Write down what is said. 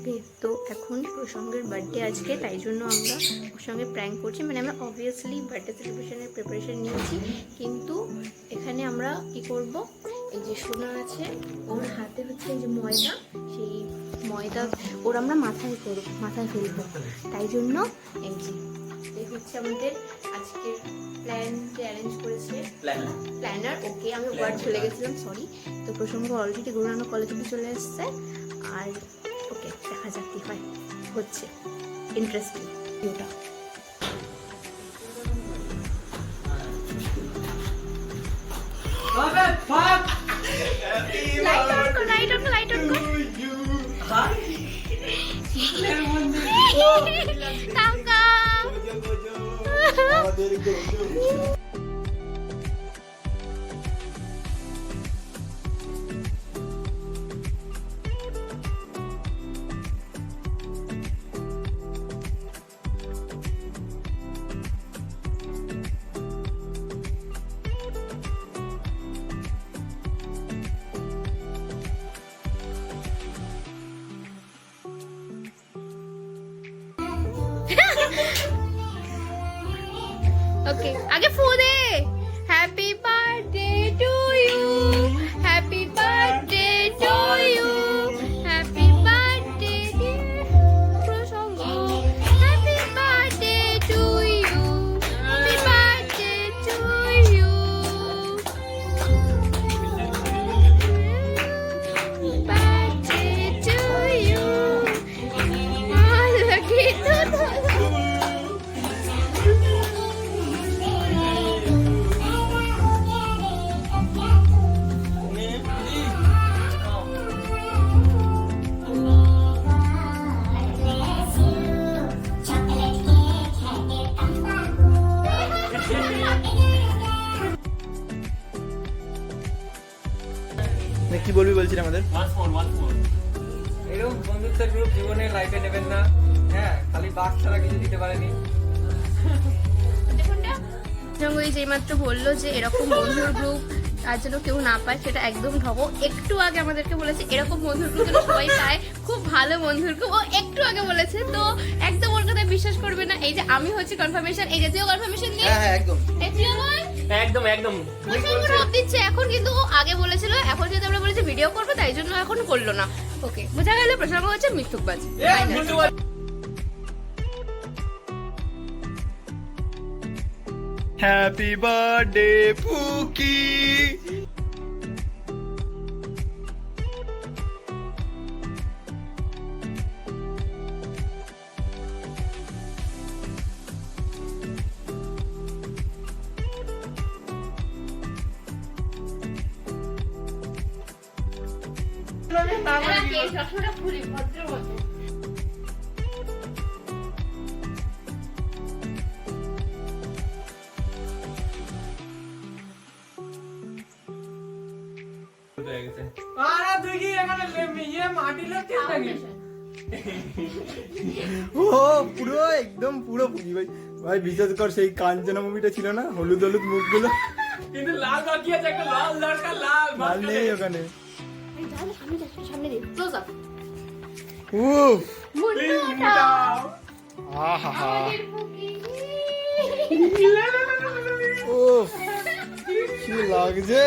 আসবে। তো এখন প্রসঙ্গের বার্থডে আজকে, তাই জন্য আমরা ওর সঙ্গে প্র্যাঙ্ক করছি। মানে আমরা অবভিয়াসলি বার্থডে সেলিব্রেশনের প্রিপারেশন নিয়েছি, কিন্তু এখানে আমরা কি করব, এই যে সোনা আছে ওর হাতে হচ্ছে এই যে ময়দা, সেই ময়দা ওর আমরা মাথায় ফেলবো। তাই জন্য এই হচ্ছে আমাদের আজকের প্ল্যান যে অ্যারেঞ্জ করেছে প্ল্যানার। ওকে, আমি ওয়ার্ড ভুলে গেছিলাম, সরি। তো প্রসঙ্গ অলরেডি গুরুনানক কলেজ অব্দি চলে এসছে। আর ওকে, দেখা যাক কি হয়, হচ্ছে ইন্টারেস্টিং ভিডিওটা। লাইট অন কর। ওকে, আগে ফু দে। Happy birthday to you, happy birthday to you, happy birthday প্রসঙ্গ, happy birthday to you, happy birthday to you, birthday to you. লগে তো কি বলবি বলছিস আমাদের? এরকম বন্ধুত্বের গ্রুপ জীবনে লাইফে নেবেন না। হ্যাঁ, খালি বাস ছাড়া কিছু দিতে পারেনি। এই যে মাত্র বললো যে এরকম বন্ধুর গ্রুপ আর যেন কেউ না পায়, সেটা একদম ঢবো। একটু আগে আমাদেরকে বলেছে এরকম বন্ধুর গ্রুপ যেন সবাই পায়, খুব ভালো বন্ধুর গ্রুপ। ও একটু আগে বলেছে, তো একদম ওর কথা বিশ্বাস করবে না। এই যে আমি হচ্ছে কনফার্মেশন, এই যে তুইও কনফার্মেশন দিয়ে। হ্যাঁ একদম একদম রব দিচ্ছে এখন, কিন্তু ও আগে বলেছিল। এখন যদি আমরা বলেছি ভিডিও করবো, তাই জন্য এখন করলো না। ওকে, বোঝা গেল প্রসঙ্গ হচ্ছে মিথ্যুকবাজ। Happy birthday পুকি। তুই কি এখানে মাটি লাগছিস নাকি? ও পুরো একদম পুরো পুকি ভাই। ভাই বিশেষ কর সেই কাঞ্চনা মুভিটা ছিল না, হলুদ হলুদ মুখগুলো, কিন্তু লাল বাকি আছে, একটা লাল দরকার, লাল নেই ওখানে। সামনে দিয়ে ক্লোজ আপ। উফ, মুন্ডুটা আহা, পুকি। উফ, কি লাগছে।